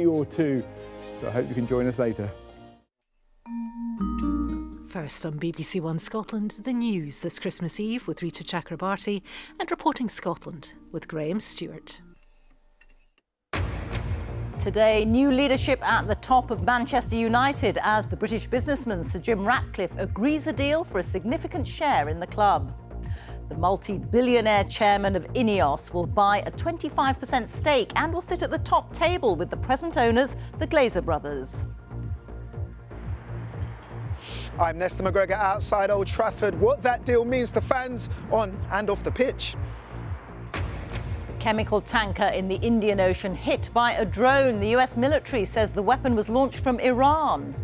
or two. So I hope you can join us later. First on BBC One Scotland, the news this Christmas Eve with Reeta Chakrabarti and Reporting Scotland with Graham Stewart. Today, new leadership at the top of Manchester United as the British businessman Sir Jim Ratcliffe agrees a deal for a significant share in the club. The multi-billionaire chairman of INEOS will buy a 25% stake and will sit at the top table with the present owners, the Glazer brothers. I'm Nesta McGregor outside Old Trafford. What that deal means to fans on and off the pitch. Chemical tanker in the Indian Ocean hit by a drone. The US military says the weapon was launched from Iran.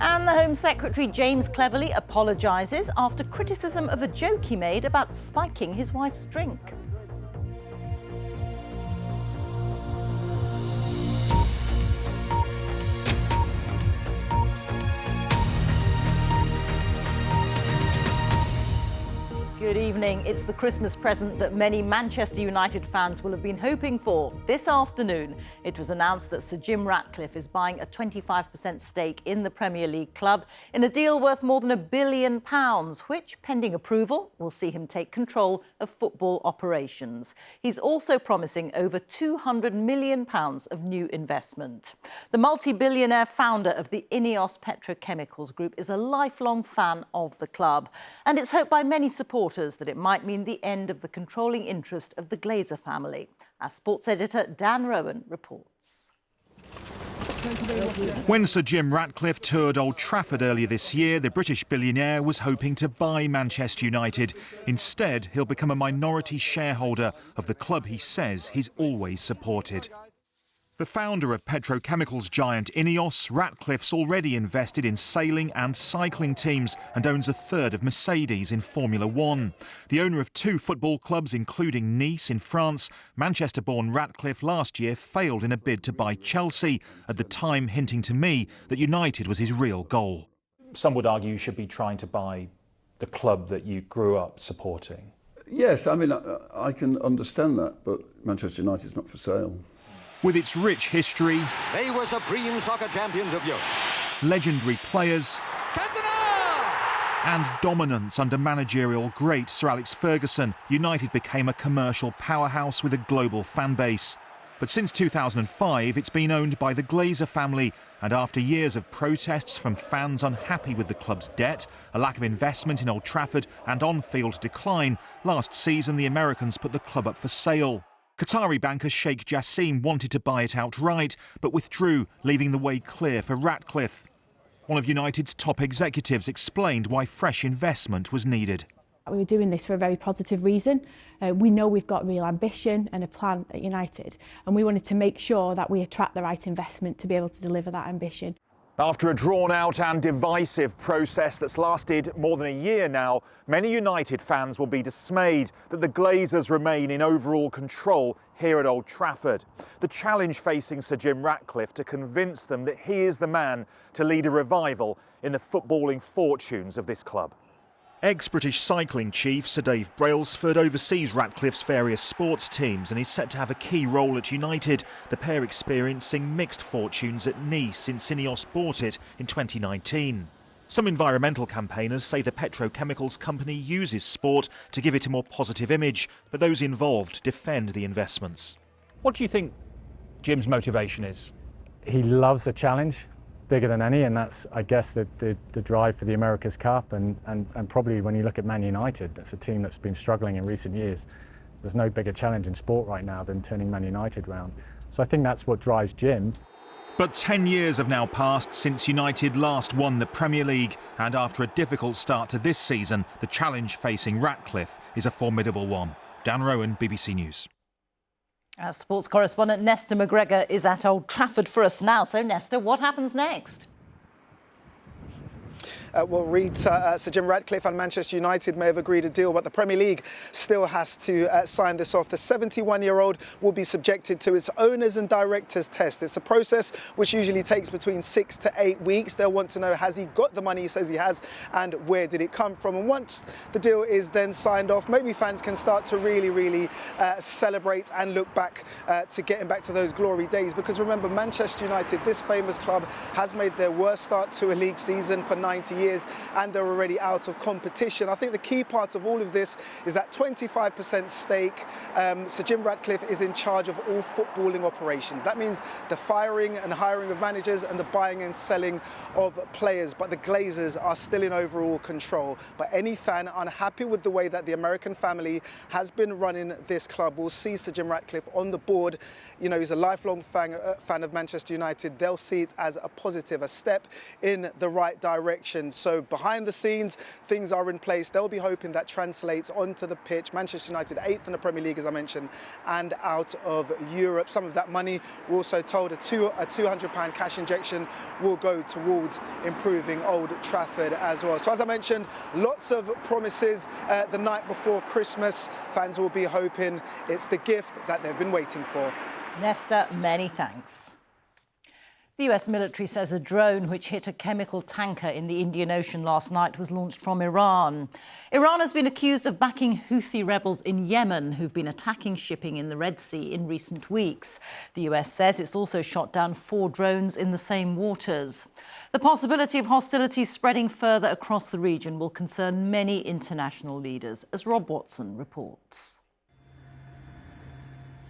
And the Home Secretary James Cleverly apologises after criticism of a joke he made about spiking his wife's drink. Good evening. It's the Christmas present that many Manchester United fans will have been hoping for. This afternoon, it was announced that Sir Jim Ratcliffe is buying a 25% stake in the Premier League club in a deal worth more than £1 billion, which, pending approval, will see him take control of football operations. He's also promising over £200 million of new investment. The multi-billionaire founder of the INEOS Petrochemicals Group is a lifelong fan of the club, and it's hoped by many supporters that it might mean the end of the controlling interest of the Glazer family. Our sports editor Dan Rowan reports. When Sir Jim Ratcliffe toured Old Trafford earlier this year, the British billionaire was hoping to buy Manchester United. Instead, he'll become a minority shareholder of the club he says he's always supported. The founder of petrochemicals giant INEOS, Ratcliffe's already invested in sailing and cycling teams and owns a third of Mercedes in Formula One. The owner of 2 football clubs, including Nice in France, Manchester-born Ratcliffe last year failed in a bid to buy Chelsea, at the time hinting to me that United was his real goal. Some would argue you should be trying to buy the club that you grew up supporting. Yes, I mean, I can understand that, but Manchester United's not for sale. With its rich history, they were supreme soccer champions of Europe, legendary players, and dominance under managerial great Sir Alex Ferguson, United became a commercial powerhouse with a global fan base. But since 2005, it's been owned by the Glazer family, and after years of protests from fans unhappy with the club's debt, a lack of investment in Old Trafford and on-field decline, last season the Americans put the club up for sale. Qatari banker Sheikh Jassim wanted to buy it outright, but withdrew, leaving the way clear for Ratcliffe. One of United's top executives explained why fresh investment was needed. We were doing this for a very positive reason. We know we've got real ambition and a plan at United, and we wanted to make sure that we attract the right investment to be able to deliver that ambition. After a drawn-out and divisive process that's lasted more than a year now, many United fans will be dismayed that the Glazers remain in overall control here at Old Trafford. The challenge facing Sir Jim Ratcliffe to convince them that he is the man to lead a revival in the footballing fortunes of this club. Ex-British cycling chief Sir Dave Brailsford oversees Ratcliffe's various sports teams and is set to have a key role at United, the pair experiencing mixed fortunes at Nice since INEOS bought it in 2019. Some environmental campaigners say the petrochemicals company uses sport to give it a more positive image, but those involved defend the investments. What do you think Jim's motivation is? He loves a challenge, bigger than any, and that's, I guess, the drive for the America's Cup, and probably when you look at Man United, that's a team that's been struggling in recent years. There's no bigger challenge in sport right now than turning Man United round. So I think that's what drives Jim. But 10 years have now passed since United last won the Premier League, and after a difficult start to this season, the challenge facing Ratcliffe is a formidable one. Dan Rowan, BBC News. Our sports correspondent Nesta McGregor is at Old Trafford for us now. So, Nesta, what happens next? Reeta, Sir Jim Ratcliffe and Manchester United may have agreed a deal, but the Premier League still has to sign this off. The 71-year-old will be subjected to its owners and directors test. It's a process which usually takes between 6 to 8 weeks. They'll want to know, has he got the money he says he has, and where did it come from? And once the deal is then signed off, maybe fans can start to really celebrate and look back to getting back to those glory days. Because remember, Manchester United, this famous club, has made their worst start to a league season for 90 years, and they're already out of competition. I think the key part of all of this is that 25% stake. Sir Jim Ratcliffe is in charge of all footballing operations. That means the firing and hiring of managers and the buying and selling of players, but the Glazers are still in overall control. But any fan unhappy with the way that the American family has been running this club will see Sir Jim Ratcliffe on the board. You know, he's a lifelong fan of Manchester United. They'll see it as a positive, a step in the right direction. So behind the scenes, things are in place. They'll be hoping that translates onto the pitch. Manchester United 8th in the Premier League, as I mentioned, and out of Europe. Some of that money, we're also told, a £200 cash injection will go towards improving Old Trafford as well. So as I mentioned, lots of promises the night before Christmas. Fans will be hoping it's the gift that they've been waiting for. Nesta, many thanks. The US military says a drone which hit a chemical tanker in the Indian Ocean last night was launched from Iran. Iran has been accused of backing Houthi rebels in Yemen who've been attacking shipping in the Red Sea in recent weeks. The US says it's also shot down 4 drones in the same waters. The possibility of hostilities spreading further across the region will concern many international leaders, as Rob Watson reports.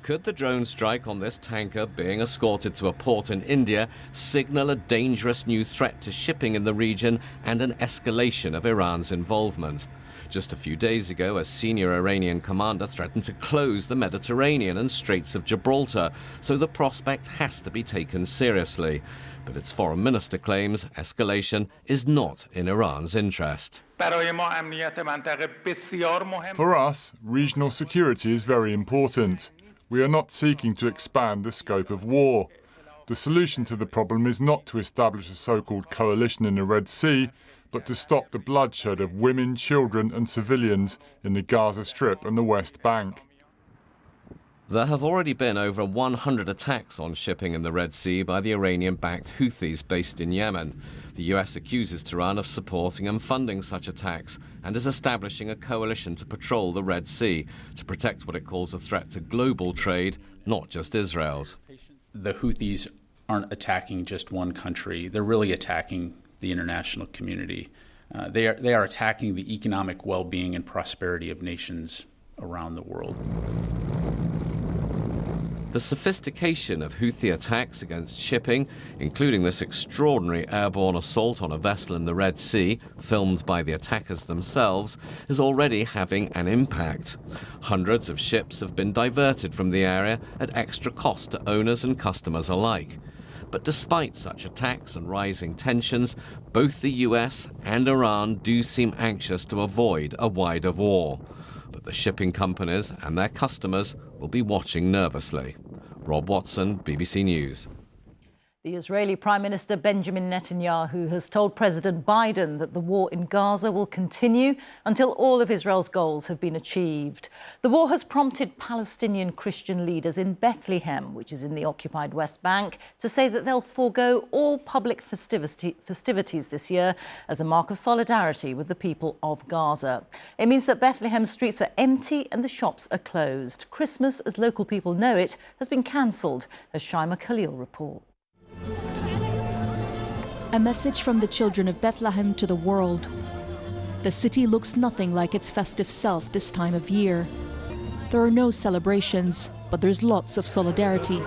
Could the drone strike on this tanker being escorted to a port in India signal a dangerous new threat to shipping in the region and an escalation of Iran's involvement? Just a few days ago, a senior Iranian commander threatened to close the Mediterranean and Straits of Gibraltar, so the prospect has to be taken seriously. But its foreign minister claims escalation is not in Iran's interest. For us, regional security is very important. We are not seeking to expand the scope of war. The solution to the problem is not to establish a so-called coalition in the Red Sea, but to stop the bloodshed of women, children and civilians in the Gaza Strip and the West Bank. There have already been over 100 attacks on shipping in the Red Sea by the Iranian-backed Houthis based in Yemen. The US accuses Tehran of supporting and funding such attacks and is establishing a coalition to patrol the Red Sea to protect what it calls a threat to global trade, not just Israel's. The Houthis aren't attacking just one country. They're really attacking the international community. They are attacking the economic well-being and prosperity of nations around the world. The sophistication of Houthi attacks against shipping, including this extraordinary airborne assault on a vessel in the Red Sea, filmed by the attackers themselves, is already having an impact. Hundreds of ships have been diverted from the area at extra cost to owners and customers alike. But despite such attacks and rising tensions, both the US and Iran do seem anxious to avoid a wider war. But the shipping companies and their customers will be watching nervously. Rob Watson, BBC News. The Israeli Prime Minister Benjamin Netanyahu has told President Biden that the war in Gaza will continue until all of Israel's goals have been achieved. The war has prompted Palestinian Christian leaders in Bethlehem, which is in the occupied West Bank, to say that they'll forego all public festivities this year as a mark of solidarity with the people of Gaza. It means that Bethlehem's streets are empty and the shops are closed. Christmas, as local people know it, has been cancelled, as Shaima Khalil reports. A message from the children of Bethlehem to the world. The city looks nothing like its festive self this time of year. There are no celebrations, but there's lots of solidarity.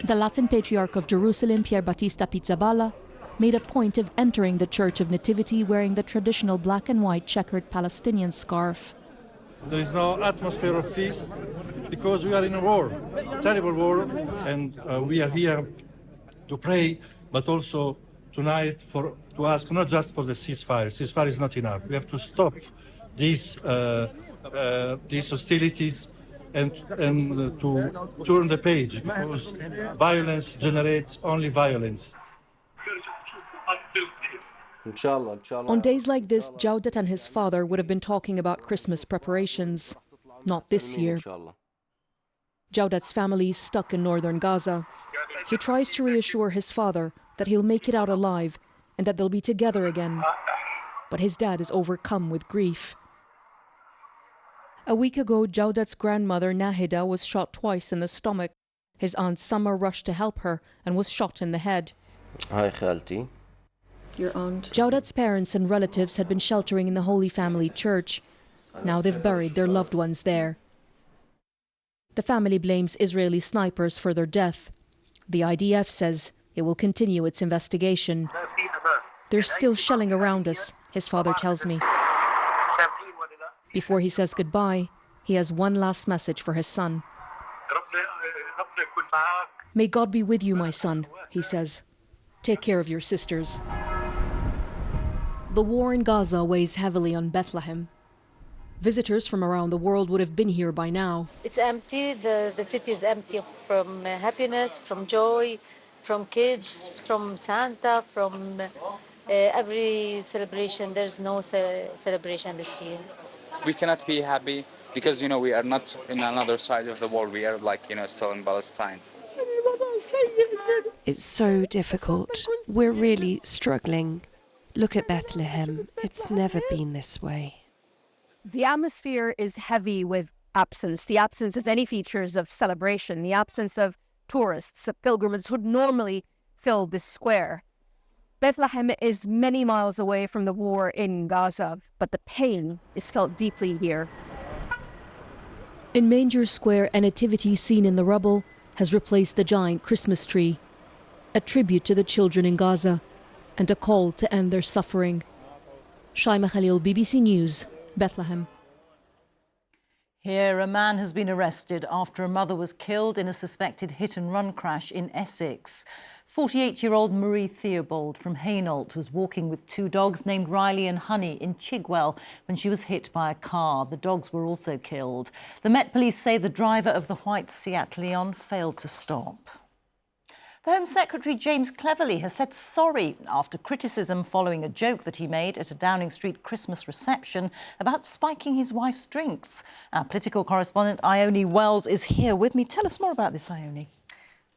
The Latin Patriarch of Jerusalem, Pier Battista Pizzaballa, made a point of entering the Church of Nativity wearing the traditional black and white checkered Palestinian scarf. There is no atmosphere of feast because we are in a war, terrible war, and we are here to pray, but also tonight to ask not just for the ceasefire. Ceasefire is not enough. We have to stop these hostilities and to turn the page, because violence generates only violence. On days like this, Jawdat and his father would have been talking about Christmas preparations. Not this year. Jawdat's family is stuck in northern Gaza. He tries to reassure his father that he'll make it out alive and that they'll be together again. But his dad is overcome with grief. A week ago, Jawdat's grandmother Nahida was shot twice in the stomach. His aunt Summer rushed to help her and was shot in the head. Hi, Khalti. Your aunt. Jawdat's parents and relatives had been sheltering in the Holy Family Church. Now they've buried their loved ones there. The family blames Israeli snipers for their death. The IDF says it will continue its investigation. There's still shelling around us, his father tells me. Before he says goodbye, he has one last message for his son. May God be with you, my son, he says. Take care of your sisters. The war in Gaza weighs heavily on Bethlehem. Visitors from around the world would have been here by now. It's empty, the city is empty from happiness, from joy, from kids, from Santa, from every celebration. There's no celebration this year. We cannot be happy because, we are not in another side of the world. We are still in Palestine. It's so difficult. We're really struggling. Look at Bethlehem. It's never been this way. The atmosphere is heavy with absence. The absence of any features of celebration. The absence of tourists, of pilgrims who would normally fill this square. Bethlehem is many miles away from the war in Gaza, but the pain is felt deeply here. In Manger Square, a nativity scene in the rubble has replaced the giant Christmas tree, a tribute to the children in Gaza and a call to end their suffering. Shaima Khalil, BBC News, Bethlehem. Here, a man has been arrested after a mother was killed in a suspected hit-and-run crash in Essex. 48-year-old Marie Theobald from Hainault was walking with two dogs named Riley and Honey in Chigwell when she was hit by a car. The dogs were also killed. The Met Police say the driver of the white Seat Leon failed to stop. The Home Secretary James Cleverly has said sorry after criticism following a joke that he made at a Downing Street Christmas reception about spiking his wife's drinks. Our political correspondent Ione Wells is here with me. Tell us more about this, Ione.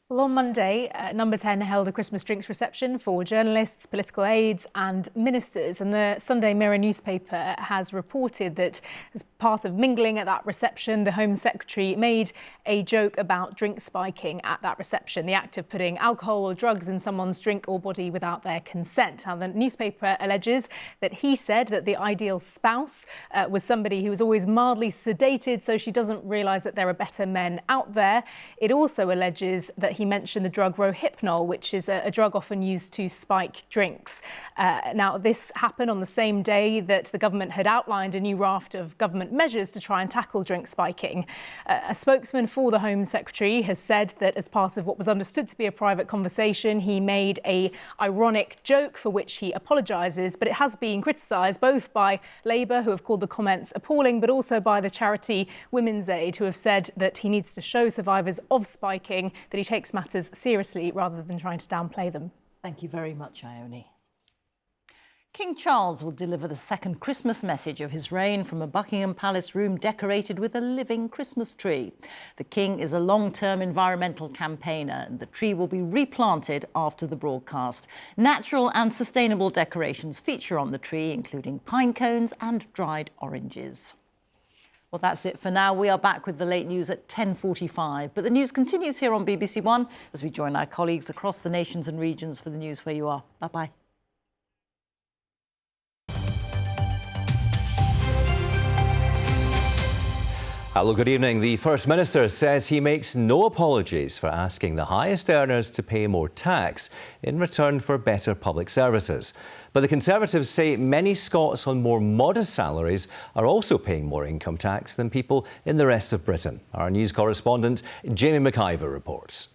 Well, on Monday, Number 10 held a Christmas drinks reception for journalists, political aides and ministers. And the Sunday Mirror newspaper has reported that as part of mingling at that reception, the Home Secretary made a joke about drink spiking at that reception, the act of putting alcohol or drugs in someone's drink or body without their consent. Now, the newspaper alleges that he said that the ideal spouse was somebody who was always mildly sedated, so she doesn't realise that there are better men out there. It also alleges that he mentioned the drug Rohypnol, which is a drug often used to spike drinks. Now, this happened on the same day that the government had outlined a new raft of government measures to try and tackle drink spiking. A spokesman for the Home Secretary has said that as part of what was understood to be a private conversation, he made an ironic joke for which he apologises, but it has been criticised both by Labour, who have called the comments appalling, but also by the charity Women's Aid, who have said that he needs to show survivors of spiking that he takes matters seriously rather than trying to downplay them. Thank you very much, Ione. King Charles will deliver the second Christmas message of his reign from a Buckingham Palace room decorated with a living Christmas tree. The King is a long-term environmental campaigner and the tree will be replanted after the broadcast. Natural and sustainable decorations feature on the tree, including pine cones and dried oranges. Well, that's it for now. We are back with the late news at 10:45. But the news continues here on BBC One as we join our colleagues across the nations and regions for the news where you are. Bye-bye. Hello, good evening. The First Minister says he makes no apologies for asking the highest earners to pay more tax in return for better public services. But the Conservatives say many Scots on more modest salaries are also paying more income tax than people in the rest of Britain. Our news correspondent Jamie McIver reports.